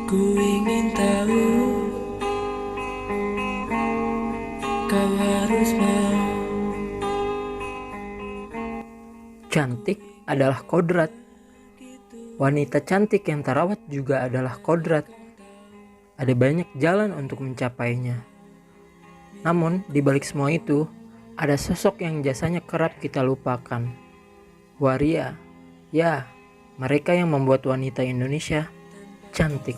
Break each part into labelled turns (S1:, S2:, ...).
S1: Ku ingin tahu, kau harus mau.
S2: Cantik adalah kodrat. Wanita cantik yang terawat juga adalah kodrat. Ada banyak jalan untuk mencapainya. Namun, di balik semua itu, ada sosok yang jasanya kerap kita lupakan. Waria, ya, mereka yang membuat wanita Indonesia cantik.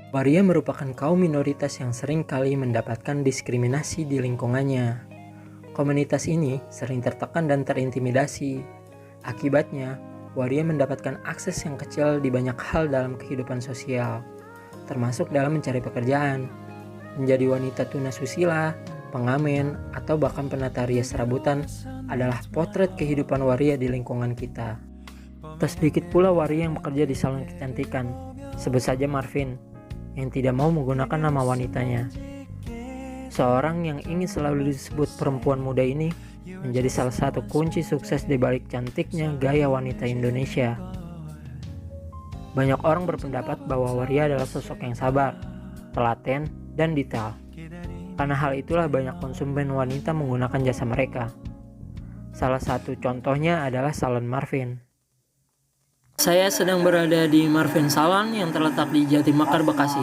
S2: Waria merupakan kaum minoritas yang sering kali mendapatkan diskriminasi di lingkungannya. Komunitas ini sering tertekan dan terintimidasi. Akibatnya, waria mendapatkan akses yang kecil di banyak hal dalam kehidupan sosial, termasuk dalam mencari pekerjaan, menjadi wanita tunasusila, pengamen, atau bahkan penata rias serabutan adalah potret kehidupan waria di lingkungan kita. Tak sedikit pula waria yang bekerja di salon kecantikan, sebut saja Marvin, yang tidak mau menggunakan nama wanitanya. Seorang yang ingin selalu disebut perempuan muda ini menjadi salah satu kunci sukses di balik cantiknya gaya wanita Indonesia. Banyak orang berpendapat bahwa Waria adalah sosok yang sabar, telaten, dan detail. Karena hal itulah banyak konsumen wanita menggunakan jasa mereka. Salah satu contohnya adalah Salon Marvin. Saya sedang berada di Marvin Salon yang terletak di Jatimekar, Bekasi.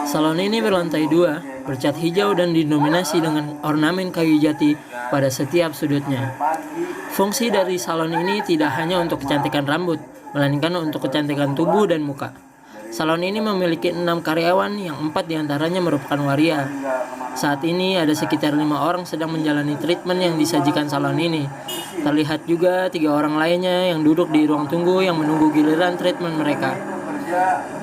S2: Salon ini berlantai 2, bercat hijau dan didominasi dengan ornamen kayu jati pada setiap sudutnya. Fungsi dari salon ini tidak hanya untuk kecantikan rambut, melainkan untuk kecantikan tubuh dan muka. Salon ini memiliki 6 karyawan yang 4 diantaranya merupakan waria. Saat ini ada sekitar 5 orang sedang menjalani treatment yang disajikan salon ini. Terlihat juga 3 orang lainnya yang duduk di ruang tunggu yang menunggu giliran treatment mereka.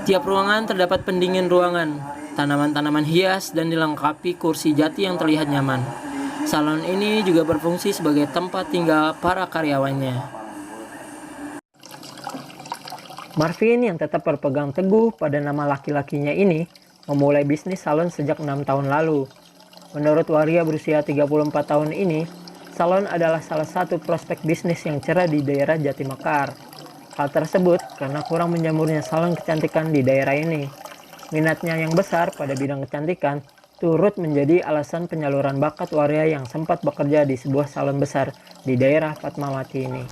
S2: Tiap ruangan terdapat pendingin ruangan, tanaman-tanaman hias, dan dilengkapi kursi jati yang terlihat nyaman. Salon ini juga berfungsi sebagai tempat tinggal para karyawannya. Marvin yang tetap berpegang teguh pada nama laki-lakinya ini memulai bisnis salon sejak 6 tahun lalu. Menurut waria berusia 34 tahun ini, salon adalah salah satu prospek bisnis yang cerah di daerah Jatimekar. Hal tersebut karena kurang menjamurnya salon kecantikan di daerah ini. Minatnya yang besar pada bidang kecantikan turut menjadi alasan penyaluran bakat waria yang sempat bekerja di sebuah salon besar di daerah Fatmawati ini.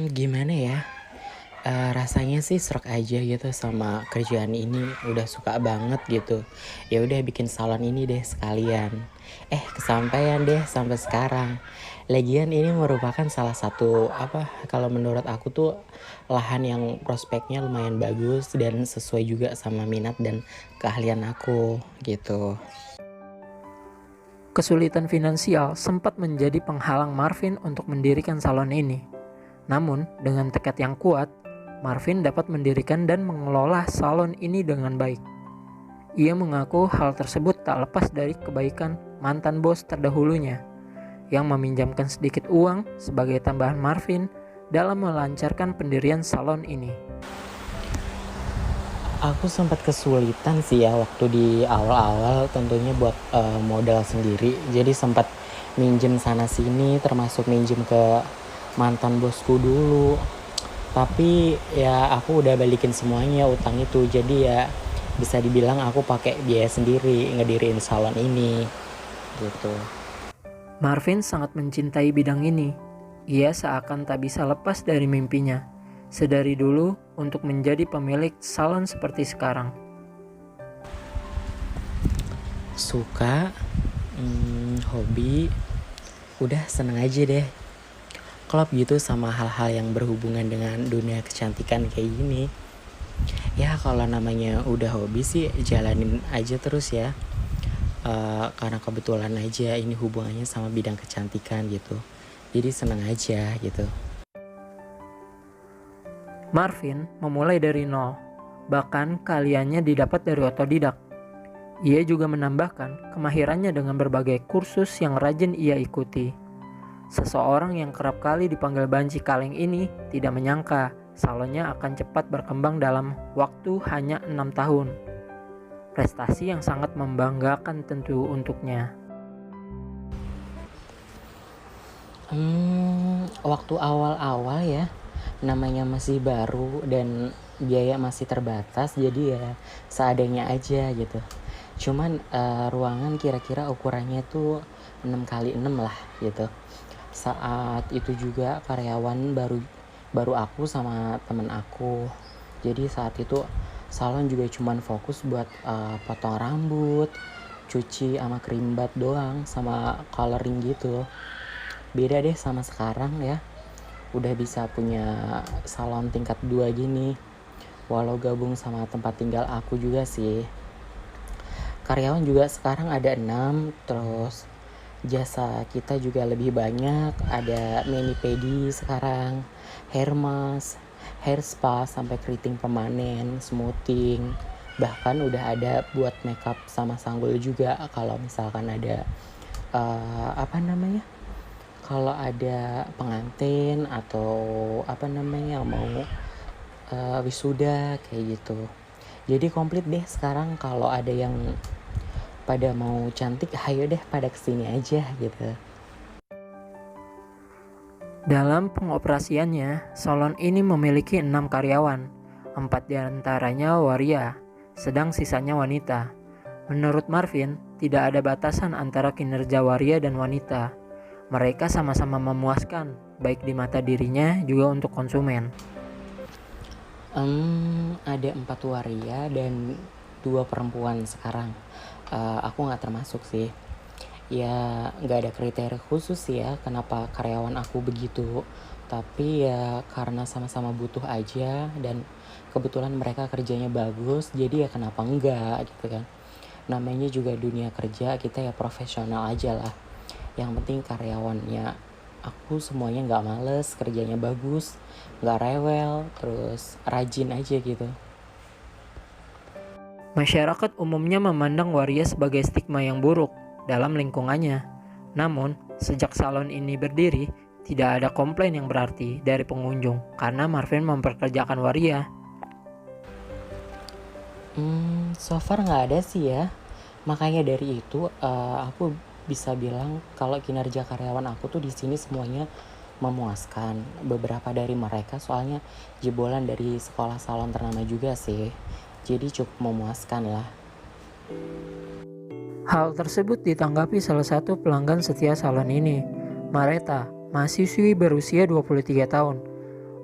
S3: Gimana ya? Rasanya sih serak aja gitu sama kerjaan ini, udah suka banget gitu. Ya udah bikin salon ini deh sekalian. Kesampaian deh sampai sekarang. Lagian ini merupakan salah satu kalau menurut aku tuh lahan yang prospeknya lumayan bagus dan sesuai juga sama minat dan keahlian aku gitu.
S2: Kesulitan finansial sempat menjadi penghalang Marvin untuk mendirikan salon ini. Namun, dengan tekad yang kuat, Marvin dapat mendirikan dan mengelola salon ini dengan baik. Ia mengaku hal tersebut tak lepas dari kebaikan mantan bos terdahulunya, yang meminjamkan sedikit uang sebagai tambahan Marvin dalam melancarkan pendirian salon ini.
S3: Aku sempat kesulitan sih ya waktu di awal-awal tentunya buat modal sendiri. Jadi sempat minjem sana sini, termasuk minjem ke mantan bosku dulu. Tapi ya aku udah balikin semuanya utang itu. Jadi ya bisa dibilang aku pakai biaya sendiri ngediriin salon ini gitu.
S2: Marvin sangat mencintai bidang ini. Ia seakan tak bisa lepas dari mimpinya sedari dulu untuk menjadi pemilik salon seperti sekarang.
S3: Suka, hobi, udah seneng aja deh. Klop gitu sama hal-hal yang berhubungan dengan dunia kecantikan kayak gini. Ya kalau namanya udah hobi sih jalanin aja terus ya. Karena kebetulan aja ini hubungannya sama bidang kecantikan gitu. Jadi seneng aja gitu.
S2: Marvin memulai dari nol, bahkan keahliannya didapat dari otodidak. Ia juga menambahkan kemahirannya dengan berbagai kursus yang rajin ia ikuti. Seseorang yang kerap kali dipanggil Banci Kaleng ini tidak menyangka salonnya akan cepat berkembang dalam waktu hanya 6 tahun. Prestasi yang sangat membanggakan tentu untuknya.
S3: Waktu awal-awal ya namanya masih baru dan biaya masih terbatas, jadi ya seadanya aja gitu. Cuman ruangan kira-kira ukurannya tuh 6 kali 6 lah gitu. Saat itu juga karyawan baru aku sama temen aku. Jadi saat itu salon juga cuman fokus buat potong rambut, cuci sama krimbat doang, sama coloring gitu. Beda deh sama sekarang ya. Udah bisa punya salon tingkat 2 gini. Walau gabung sama tempat tinggal aku juga sih. Karyawan juga sekarang ada 6, terus jasa kita juga lebih banyak. Ada mani-pedi sekarang, hair mask, hair spa, sampai keriting permanen, smoothing. Bahkan udah ada buat makeup sama sanggul juga kalau misalkan ada kalau ada pengantin atau mau wisuda kayak gitu. Jadi komplit deh sekarang. Kalau ada yang pada mau cantik, ayo deh pada kesini aja gitu.
S2: Dalam pengoperasiannya, salon ini memiliki 6 karyawan, 4 diantaranya waria, sedang sisanya wanita. Menurut Marvin, tidak ada batasan antara kinerja waria dan wanita. Mereka sama-sama memuaskan, baik di mata dirinya juga untuk konsumen.
S3: Ada 4 waria dan 2 perempuan sekarang. Aku nggak termasuk sih. Ya nggak ada kriteria khusus sih ya kenapa karyawan aku begitu. Tapi ya karena sama-sama butuh aja dan kebetulan mereka kerjanya bagus, jadi ya kenapa enggak gitu kan. Namanya juga dunia kerja, kita ya profesional aja lah. Yang penting karyawannya aku semuanya nggak males, kerjanya bagus, nggak rewel, terus rajin aja gitu.
S2: Masyarakat umumnya memandang waria sebagai stigma yang buruk dalam lingkungannya. Namun, sejak salon ini berdiri, tidak ada komplain yang berarti dari pengunjung karena Marvin memperkerjakan waria.
S3: So far nggak ada sih ya. Makanya dari itu aku bisa bilang kalau kinerja karyawan aku tuh di sini semuanya memuaskan. Beberapa dari mereka soalnya jebolan dari sekolah salon ternama juga sih. Jadi cukup memuaskan lah.
S2: Hal tersebut ditanggapi salah satu pelanggan setia salon ini, Mareta, mahasiswi berusia 23 tahun.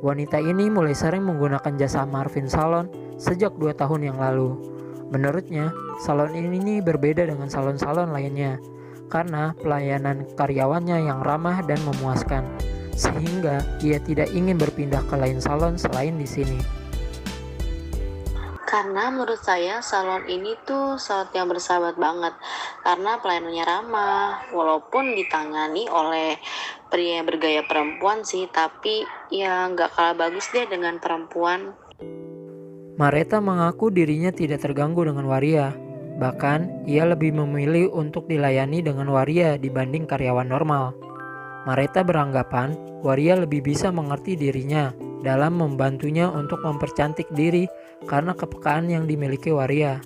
S2: Wanita ini mulai sering menggunakan jasa Marvin Salon sejak 2 tahun yang lalu. Menurutnya, salon ini berbeda dengan salon-salon lainnya karena pelayanan karyawannya yang ramah dan memuaskan, sehingga ia tidak ingin berpindah ke lain salon selain di sini.
S4: Karena menurut saya salon ini tuh salon yang bersahabat banget karena pelayanannya ramah, walaupun ditangani oleh pria yang bergaya perempuan sih, tapi ya nggak kalah bagus deh dengan perempuan.
S2: Mareta mengaku dirinya tidak terganggu dengan waria, bahkan ia lebih memilih untuk dilayani dengan waria dibanding karyawan normal. Mareta beranggapan waria lebih bisa mengerti dirinya dalam membantunya untuk mempercantik diri karena kepekaan yang dimiliki waria.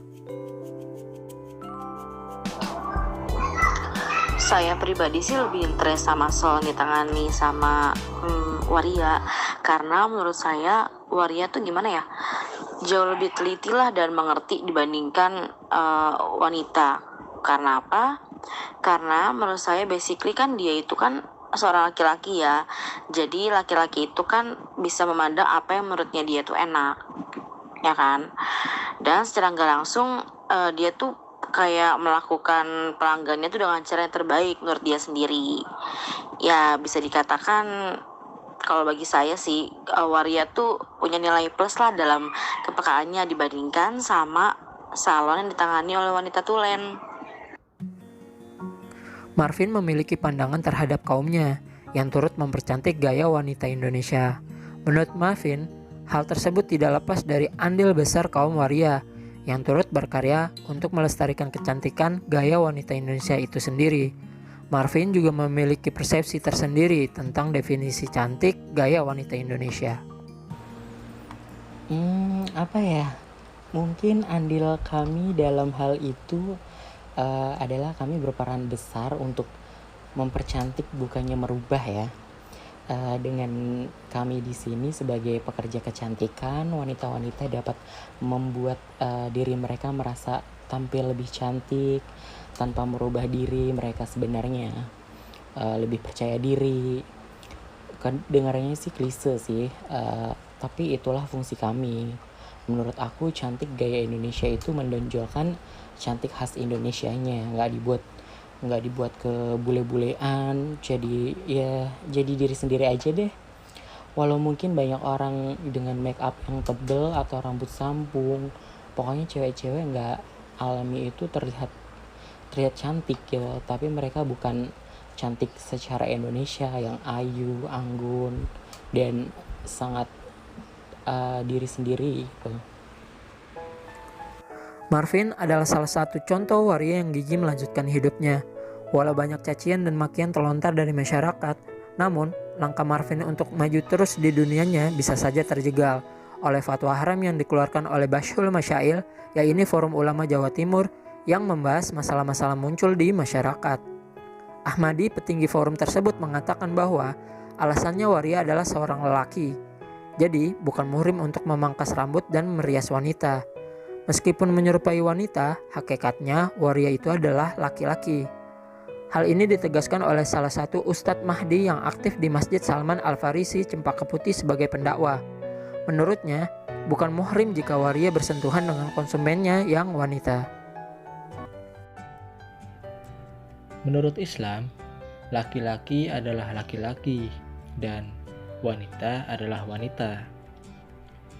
S4: Saya pribadi sih lebih interest sama salon ditangani sama waria, karena menurut saya waria tuh gimana ya, jauh lebih teliti lah dan mengerti dibandingkan wanita. Karena apa? Karena menurut saya basically kan dia itu kan seorang laki-laki ya, jadi laki-laki itu kan bisa memandang apa yang menurutnya dia tuh enak, ya kan. Dan secara nggak langsung dia tuh kayak melakukan pelanggannya tuh dengan cara yang terbaik menurut dia sendiri. Ya bisa dikatakan kalau bagi saya sih waria tuh punya nilai plus lah dalam kepekaannya dibandingkan sama salon yang ditangani oleh wanita tulen.
S2: Marvin memiliki pandangan terhadap kaumnya yang turut mempercantik gaya wanita Indonesia. Menurut Marvin, hal tersebut tidak lepas dari andil besar kaum waria yang turut berkarya untuk melestarikan kecantikan gaya wanita Indonesia itu sendiri. Marvin juga memiliki persepsi tersendiri tentang definisi cantik gaya wanita Indonesia.
S3: Mungkin andil kami dalam hal itu adalah kami berperan besar untuk mempercantik bukannya merubah ya. Dengan kami di sini sebagai pekerja kecantikan, wanita-wanita dapat membuat diri mereka merasa tampil lebih cantik tanpa merubah diri mereka sebenarnya. Lebih percaya diri. Dengarnya sih klise sih, tapi itulah fungsi kami. Menurut aku cantik gaya Indonesia itu menonjolkan cantik khas Indonesianya, nggak dibuat ke bule-bulean, jadi diri sendiri aja deh. Walau mungkin banyak orang dengan make up yang tebel atau rambut sampung, pokoknya cewek-cewek nggak alami itu terlihat cantik gitu, tapi mereka bukan cantik secara Indonesia yang ayu, anggun, dan sangat diri sendiri gitu.
S2: Marvin adalah salah satu contoh waria yang gigih melanjutkan hidupnya. Walau banyak cacian dan makian terlontar dari masyarakat, namun langkah Marvin untuk maju terus di dunianya bisa saja terjegal oleh fatwa haram yang dikeluarkan oleh Bashul Masyail, yaitu Forum Ulama Jawa Timur yang membahas masalah-masalah muncul di masyarakat. Ahmadi, petinggi forum tersebut, mengatakan bahwa alasannya waria adalah seorang lelaki. Jadi, bukan muhrim untuk memangkas rambut dan merias wanita. Meskipun menyerupai wanita, hakikatnya waria itu adalah laki-laki. Hal ini ditegaskan oleh salah satu Ustadz Mahdi yang aktif di Masjid Salman Al-Farisi, Cempaka Putih sebagai pendakwa. Menurutnya, bukan muhrim jika waria bersentuhan dengan konsumennya yang wanita.
S5: Menurut Islam, laki-laki adalah laki-laki dan wanita adalah wanita.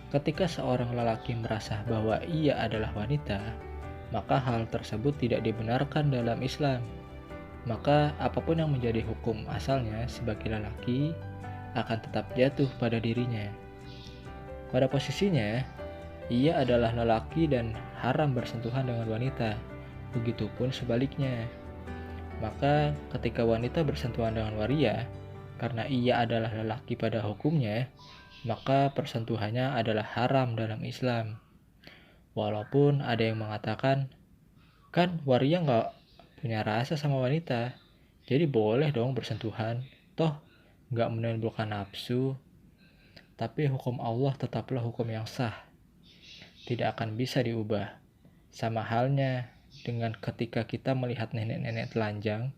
S5: Ketika seorang lelaki merasa bahwa ia adalah wanita, maka hal tersebut tidak dibenarkan dalam Islam. Maka apapun yang menjadi hukum asalnya sebagai lelaki akan tetap jatuh pada dirinya. Pada posisinya, ia adalah lelaki dan haram bersentuhan dengan wanita. Begitupun sebaliknya. Maka ketika wanita bersentuhan dengan waria, karena ia adalah lelaki pada hukumnya, maka persentuhannya adalah haram dalam Islam. Walaupun ada yang mengatakan, kan waria nggak punya rasa sama wanita, jadi boleh dong bersentuhan, toh nggak menimbulkan nafsu. Tapi hukum Allah tetaplah hukum yang sah, tidak akan bisa diubah. Sama halnya dengan ketika kita melihat nenek-nenek telanjang,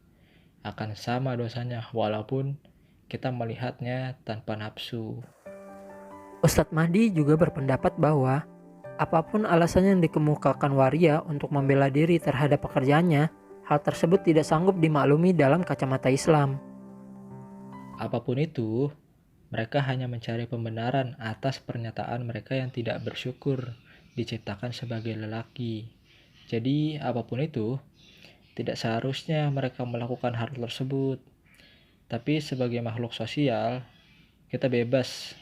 S5: akan sama dosanya walaupun kita melihatnya tanpa nafsu.
S2: Ustadz Mahdi juga berpendapat bahwa apapun alasan yang dikemukakan waria untuk membela diri terhadap pekerjaannya, hal tersebut tidak sanggup dimaklumi dalam kacamata Islam.
S5: Apapun itu, mereka hanya mencari pembenaran atas pernyataan mereka yang tidak bersyukur diciptakan sebagai lelaki. Jadi apapun itu, tidak seharusnya mereka melakukan hal tersebut. Tapi sebagai makhluk sosial, kita bebas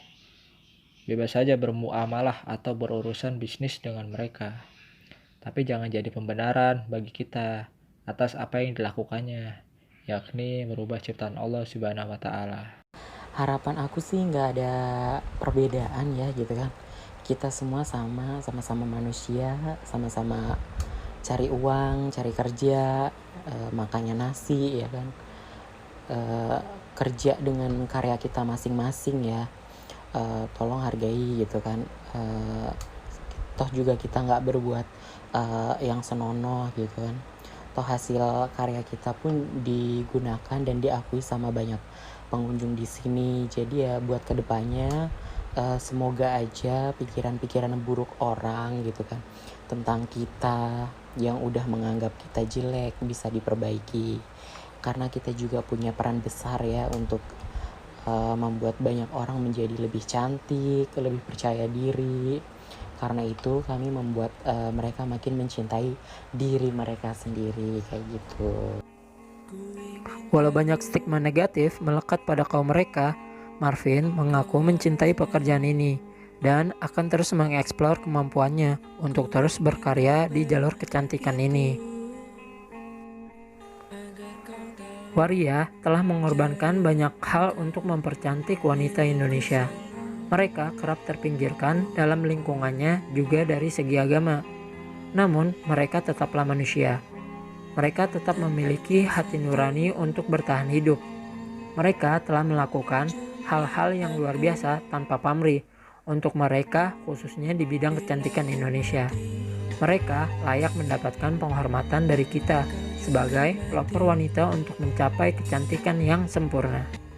S5: saja bermuamalah atau berurusan bisnis dengan mereka. Tapi jangan jadi pembenaran bagi kita atas apa yang dilakukannya, yakni merubah ciptaan Allah Subhanahu wa Ta'ala.
S3: Harapan aku sih nggak ada perbedaan ya gitu kan. Kita semua sama-sama manusia, sama-sama cari uang, cari kerja, makannya nasi ya kan. Kerja dengan karya kita masing-masing ya. Tolong hargai gitu kan. Toh juga kita nggak berbuat yang senonoh gitu kan. Toh hasil karya kita pun digunakan dan diakui sama banyak pengunjung di sini. Jadi ya buat kedepannya semoga aja pikiran-pikiran buruk orang gitu kan tentang kita yang udah menganggap kita jelek bisa diperbaiki, karena kita juga punya peran besar ya untuk membuat banyak orang menjadi lebih cantik, lebih percaya diri. Karena itu kami membuat mereka makin mencintai diri mereka sendiri kayak gitu.
S2: Walau banyak stigma negatif melekat pada kaum mereka, Marvin mengaku mencintai pekerjaan ini dan akan terus mengeksplor kemampuannya untuk terus berkarya di jalur kecantikan ini. Waria telah mengorbankan banyak hal untuk mempercantik wanita Indonesia. Mereka kerap terpinggirkan dalam lingkungannya juga dari segi agama. Namun, mereka tetaplah manusia. Mereka tetap memiliki hati nurani untuk bertahan hidup. Mereka telah melakukan hal-hal yang luar biasa tanpa pamrih untuk mereka, khususnya di bidang kecantikan Indonesia. Mereka layak mendapatkan penghormatan dari kita sebagai pelopor wanita untuk mencapai kecantikan yang sempurna.